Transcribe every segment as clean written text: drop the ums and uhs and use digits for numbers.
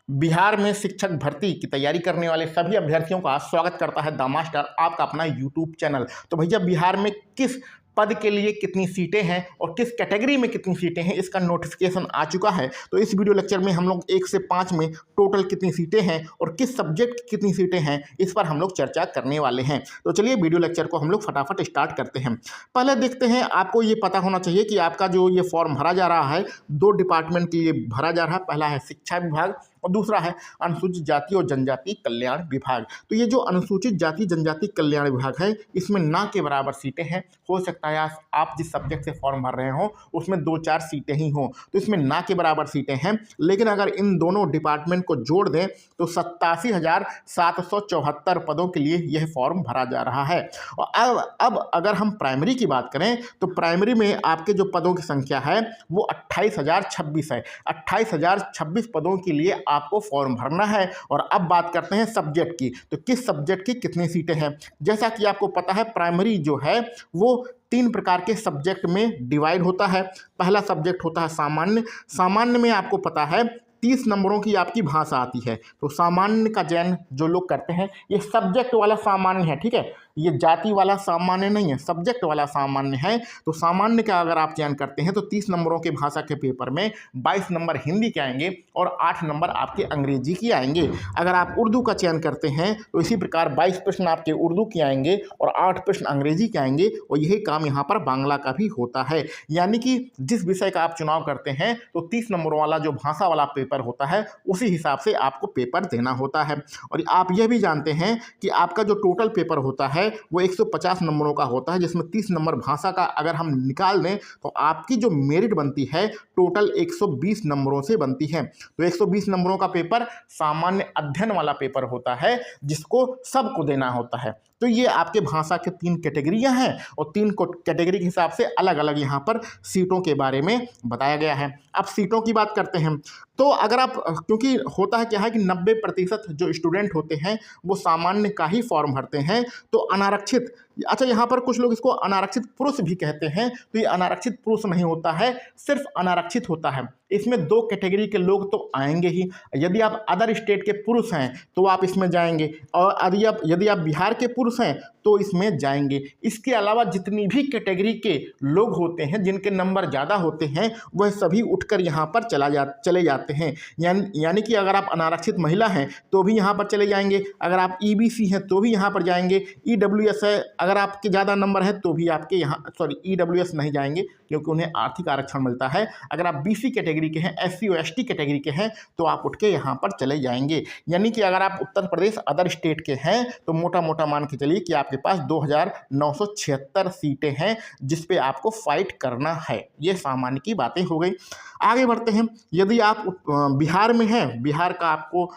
बिहार में शिक्षक भर्ती की तैयारी करने वाले सभी अभ्यर्थियों का स्वागत करता है द मास्टर, आपका अपना यूट्यूब चैनल। तो भैया, बिहार में किस पद के लिए कितनी सीटें हैं और किस कैटेगरी में कितनी सीटें हैं, इसका नोटिफिकेशन आ चुका है। तो इस वीडियो लेक्चर में हम लोग 1 से 5 में टोटल कितनी सीटें हैं और किस सब्जेक्ट की कितनी सीटें हैं, इस पर हम लोग चर्चा करने वाले हैं। तो चलिए वीडियो लेक्चर को हम लोग फटाफट स्टार्ट करते हैं। पहले देखते हैं, आपको ये पता होना चाहिए कि आपका जो ये फॉर्म भरा जा रहा है, 2 डिपार्टमेंट के लिए भरा जा रहा है। पहला है शिक्षा विभाग और दूसरा है अनुसूचित जाति और जनजाति कल्याण विभाग। तो ये जो अनुसूचित जाति जनजाति कल्याण विभाग है, इसमें ना के बराबर सीटें हैं। हो सकता है आप जिस सब्जेक्ट से फॉर्म भर रहे हो उसमें 2-4 सीटें ही हों, तो इसमें ना के बराबर सीटें हैं। लेकिन अगर इन दोनों डिपार्टमेंट को जोड़ दें तो 87,774 पदों के लिए यह फॉर्म भरा जा रहा है। और अब अगर हम प्राइमरी की बात करें तो प्राइमरी में आपके जो पदों की संख्या है वो 28,026 है। 28,026 पदों के लिए आपको फॉर्म भरना है। और अब बात करते हैं सब्जेक्ट की, तो किस सब्जेक्ट की कितनी सीटें हैं। जैसा कि आपको पता है, प्राइमरी जो है वो 3 प्रकार के सब्जेक्ट में डिवाइड होता है। पहला सब्जेक्ट होता है सामान्य। सामान्य में आपको पता है 30 नंबरों की आपकी भाषा आती है। तो सामान्य का चयन जो लोग करते हैं, ये सब्जेक्ट वाला सामान्य है, ठीक है, ये जाति वाला सामान्य नहीं है, सब्जेक्ट वाला सामान्य है। तो सामान्य का अगर आप चयन करते हैं तो 30 नंबरों के भाषा के पेपर में 22 नंबर हिंदी के आएंगे और 8 नंबर आपके अंग्रेजी की आएंगे। अगर आप उर्दू का चयन करते हैं तो इसी प्रकार 22 प्रश्न आपके उर्दू के आएंगे और 8 प्रश्न अंग्रेजी के आएंगे। और यही काम यहाँ पर बांग्ला का भी होता है। यानी कि जिस विषय का आप चुनाव करते हैं तो 30 नंबरों वाला जो भाषा वाला पेपर होता है, उसी हिसाब से आपको पेपर देना होता है। और आप यह भी जानते हैं कि आपका जो टोटल पेपर होता है वो 150 नंबरों का होता है, जिसमें 30 नंबर भाषा का अगर हम निकाल दें तो आपकी जो मेरिट बनती है टोटल 120 नंबरों से बनती है। तो 120 नंबरों का पेपर सामान्य अध्ययन वाला पेपर होता है, जिसको सबको देना होता है। तो ये आपके भाषा के 3 कैटेगरियां हैं और 3 कैटेगरी के हिसाब से अलग अलग यहाँ पर सीटों के बारे में बताया गया है। अब सीटों की बात करते हैं। तो अगर आप, क्योंकि होता है क्या है कि 90% जो स्टूडेंट होते हैं वो सामान्य का ही फॉर्म भरते हैं, तो अनारक्षित, अच्छा यहाँ पर कुछ लोग इसको अनारक्षित पुरुष भी कहते हैं। तो ये अनारक्षित पुरुष नहीं होता है, सिर्फ अनारक्षित होता है। इसमें 2 कैटेगरी के लोग तो आएंगे ही। यदि आप अदर स्टेट के पुरुष हैं तो आप इसमें जाएंगे, और यदि आप बिहार के पुरुष हैं तो इसमें जाएंगे। इसके अलावा जितनी भी कैटेगरी के लोग होते हैं, जिनके नंबर ज़्यादा होते हैं, वह सभी उठकर यहाँ पर चले जाते हैं। यानी कि अगर आप अनारक्षित महिला हैं तो भी यहाँ पर चले जाएंगे, अगर आप ईबीसी हैं तो भी यहाँ पर जाएंगे, ईडब्ल्यूएस है अगर आपके ज़्यादा नंबर है तो भी आपके यहाँ, सॉरी, ईडब्ल्यूएस नहीं जाएंगे क्योंकि उन्हें आर्थिक आरक्षण मिलता है। अगर आप बीसी कैटेगरी के हैं, एससी और एसटी कैटेगरी के हैं तो आप उठ के यहाँ पर चले जाएंगे। यानी कि अगर आप उत्तर प्रदेश अदर स्टेट के हैं तो मोटा मोटा मान के चलिए कि आपके पास 2,976 सीटें हैं जिस पे आपको फाइट करना है। ये सामान्य की बातें हो गई। आगे बढ़ते हैं। यदि आप बिहार में हैं, बिहार का आपको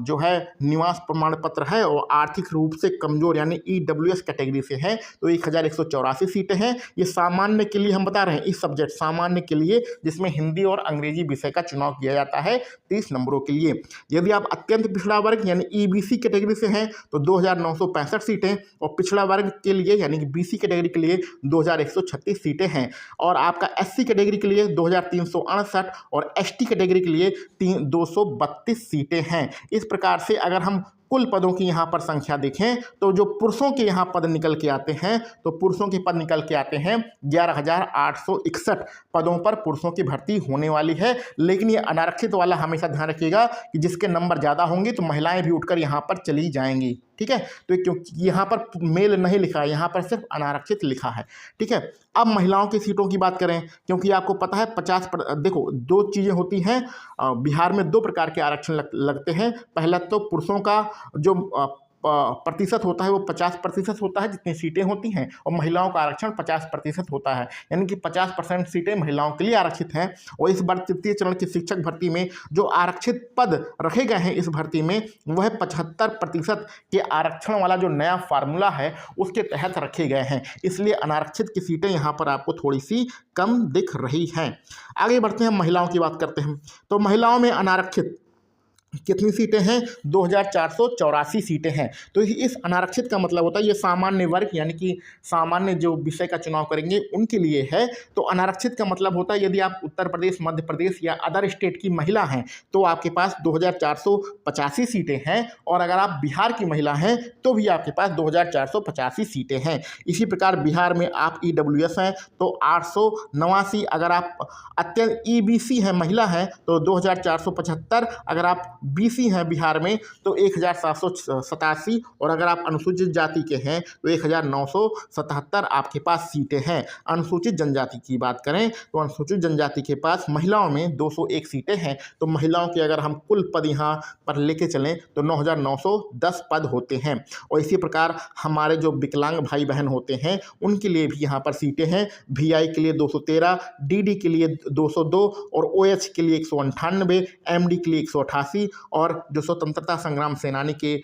जो है निवास प्रमाण पत्र है और आर्थिक रूप से कमजोर यानी ईडब्ल्यूएस कैटेगरी से है, तो 1,184 सीटें हैं। ये सामान्य के लिए हम बता रहे हैं, इस सब्जेक्ट सामान्य के लिए, जिसमें हिंदी और अंग्रेजी विषय का चुनाव किया जाता है 30 नंबरों के लिए। यदि आप अत्यंत पिछड़ा वर्ग यानी ईबीसी कैटेगरी से हैं तो 2,965 सीटें, और पिछड़ा वर्ग के लिए यानी कि बीसी कैटेगरी के लिए 2,136 सीटें हैं। और आपका एससी कैटेगरी के लिए 2,368 और एसटी कैटेगरी के लिए 232 सीटें हैं। इस प्रकार से अगर हम कुल पदों की यहाँ पर संख्या देखें तो जो पुरुषों के यहाँ पद निकल के आते हैं, तो पुरुषों के पद निकल के आते हैं 11,861 पदों पर पुरुषों की भर्ती होने वाली है। लेकिन ये अनारक्षित वाला हमेशा ध्यान रखिएगा कि जिसके नंबर ज़्यादा होंगे तो महिलाएं भी उठकर यहाँ पर चली जाएंगी, ठीक है। तो क्योंकि यहाँ पर मेल नहीं लिखा है, यहाँ पर सिर्फ अनारक्षित लिखा है, ठीक है। अब महिलाओं की सीटों की बात करें, क्योंकि आपको पता है 50, देखो 2 चीज़ें होती हैं बिहार में, 2 प्रकार के आरक्षण लगते हैं। पहला तो पुरुषों का जो प्रतिशत होता है वो 50% होता है जितनी सीटें होती हैं, और महिलाओं का आरक्षण 50% होता है। यानी कि 50% सीटें महिलाओं के लिए आरक्षित हैं। और इस बार तृतीय चरण की शिक्षक भर्ती में जो आरक्षित पद रखे गए हैं इस भर्ती में, वह 75% के आरक्षण वाला जो नया फार्मूला है उसके तहत रखे गए हैं। इसलिए अनारक्षित की सीटें यहाँ पर आपको थोड़ी सी कम दिख रही हैं। आगे बढ़ते हैं, महिलाओं की बात करते हैं। तो महिलाओं में अनारक्षित कितनी सीटें हैं? 2484 सीटें हैं। तो इस अनारक्षित का मतलब होता है ये सामान्य वर्ग यानी कि सामान्य जो विषय का चुनाव करेंगे उनके लिए है। तो अनारक्षित का मतलब होता है यदि आप उत्तर प्रदेश, मध्य प्रदेश या अदर स्टेट की महिला हैं तो आपके पास 2485 सीटें हैं, और अगर आप बिहार की महिला हैं तो भी आपके पास 2485 सीटें हैं। इसी प्रकार बिहार में आप EWS हैं तो 889, अगर आप अत्यंत EBC हैं, महिला हैं तो 2475, अगर आप BC हैं बिहार में तो 1787, और अगर आप अनुसूचित जाति के हैं तो 1977 आपके पास सीटें हैं। अनुसूचित जनजाति की बात करें तो अनुसूचित जनजाति के पास महिलाओं में 201 सीटें हैं। तो महिलाओं के अगर हम कुल पद यहाँ पर लेके चलें तो 9910 पद होते हैं। और इसी प्रकार हमारे जो विकलांग भाई बहन होते हैं उनके लिए भी यहाँ पर सीटें हैं। VI के लिए 213, DD के लिए 202, और OH के लिए 198, MD के लिए 188, और जो स्वतंत्रता संग्राम सेनानी के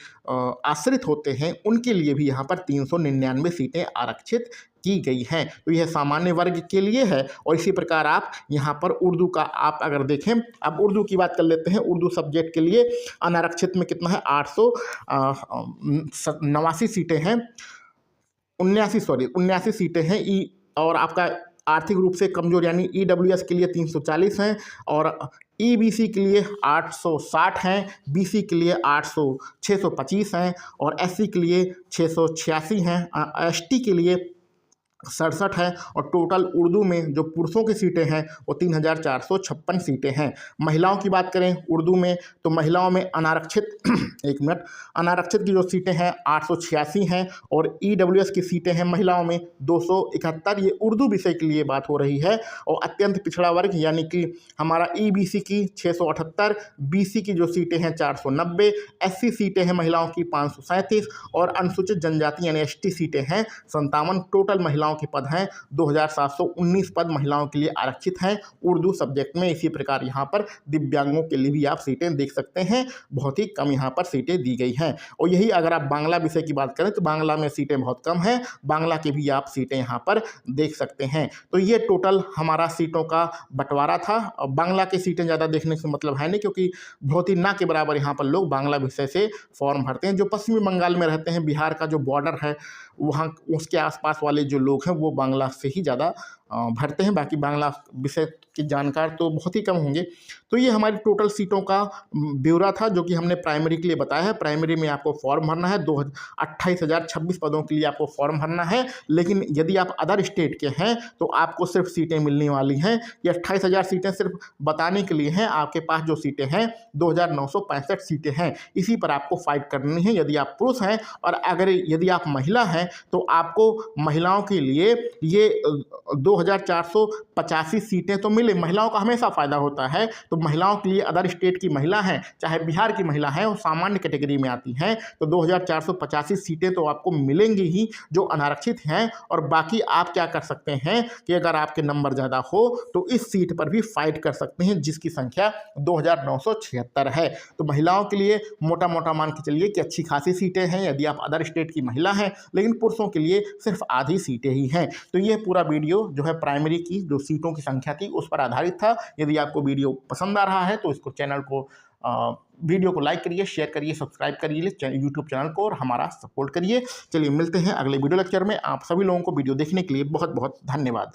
आश्रित होते हैं उनके लिए भी यहाँ पर 399 सीटें आरक्षित की गई हैं। तो यह सामान्य वर्ग के लिए है। और इसी प्रकार आप यहाँ पर उर्दू का आप अगर देखें, अब उर्दू की बात कर लेते हैं। उर्दू सब्जेक्ट के लिए अनारक्षित में कितना है? 889 सीटें हैं, 79 सीटें हैं। और आपका आर्थिक रूप से कमजोर यानी EWS के लिए 340 हैं, और EBC के लिए 860 हैं, BC के लिए 625 हैं, और SC के लिए 686 हैं, ST के लिए 67 है, और टोटल उर्दू में जो पुरुषों की सीटें हैं वो 3456 सीटें हैं। महिलाओं की बात करें उर्दू में तो महिलाओं में अनारक्षित एक मिनट, अनारक्षित की जो सीटें हैं 886 हैं, और EWS की सीटें हैं महिलाओं में 271। ये उर्दू विषय के लिए बात हो रही है। और अत्यंत पिछड़ा वर्ग यानी कि हमारा EBC की 678, BC की जो सीटें हैं 490, SC सीटें हैं महिलाओं की 537, और अनुसूचित जनजाति यानी ST सीटें हैं 57। टोटल महिलाओं के पद हैं 2719 पद महिलाओं के लिए आरक्षित हैं उर्दू सब्जेक्ट में। इसी प्रकार यहाँ पर दिव्यांगों के लिए भी आप सीटें देख सकते हैं, बहुत ही कम यहाँ पर सीटें दी गई हैं। और यही अगर आप बांग्ला विषय की बात करें तो बांग्ला में सीटें बहुत कम हैं, बांग्ला के भी आप सीटें यहाँ पर देख सकते हैं। तो ये टोटल हमारा सीटों का बंटवारा था। बांग्ला की सीटें ज़्यादा देखने से मतलब है नहीं, क्योंकि बहुत ही ना के बराबर यहाँ पर लोग बांग्ला विषय से फॉर्म भरते हैं। जो पश्चिमी बंगाल में रहते हैं, बिहार का जो बॉर्डर है वहाँ उसके आसपास वाले जो लोग हैं वो बांग्ला से ही ज़्यादा भरते हैं, बाकी बांग्ला विषय के जानकार तो बहुत ही कम होंगे। तो ये हमारी टोटल सीटों का ब्यौरा था जो कि हमने प्राइमरी के लिए बताया है। प्राइमरी में आपको फॉर्म भरना है, 28,026 पदों के लिए आपको फॉर्म भरना है। लेकिन यदि आप अदर स्टेट के हैं तो आपको सिर्फ सीटें मिलने वाली हैं। ये 28,000 सीटें सिर्फ बताने के लिए हैं। आपके पास जो सीटें हैं 2,965 सीटें हैं, इसी पर आपको फाइट करनी है यदि आप पुरुष हैं। और अगर यदि आप महिला हैं तो आपको महिलाओं के लिए ये 2,485 सीटें तो मिले। महिलाओं का हमेशा फ़ायदा होता है। तो महिलाओं के लिए अदर स्टेट की महिला हैं, चाहे बिहार की महिला हैं, वो सामान्य कैटेगरी में आती हैं, तो 2,485 सीटें तो आपको मिलेंगी ही जो अनारक्षित हैं। और बाकी आप क्या कर सकते हैं कि अगर आपके नंबर ज़्यादा हो तो इस सीट पर भी फाइट कर सकते हैं जिसकी संख्या 2,976 है। तो महिलाओं के लिए मोटा मोटा मान के चलिए कि अच्छी खासी सीटें हैं यदि आप अदर स्टेट की महिला हैं, लेकिन पुरुषों के लिए सिर्फ आधी सीटें ही हैं। तो ये पूरा वीडियो जो है प्राइमरी की जो सीटों की संख्या थी उस पर आधारित था। यदि आपको वीडियो पसंद आ रहा है तो इसको चैनल को वीडियो को लाइक करिए, शेयर करिए, सब्सक्राइब करिए यूट्यूब चैनल को और हमारा सपोर्ट करिए। चलिए मिलते हैं अगले वीडियो लेक्चर में। आप सभी लोगों को वीडियो देखने के लिए बहुत बहुत धन्यवाद।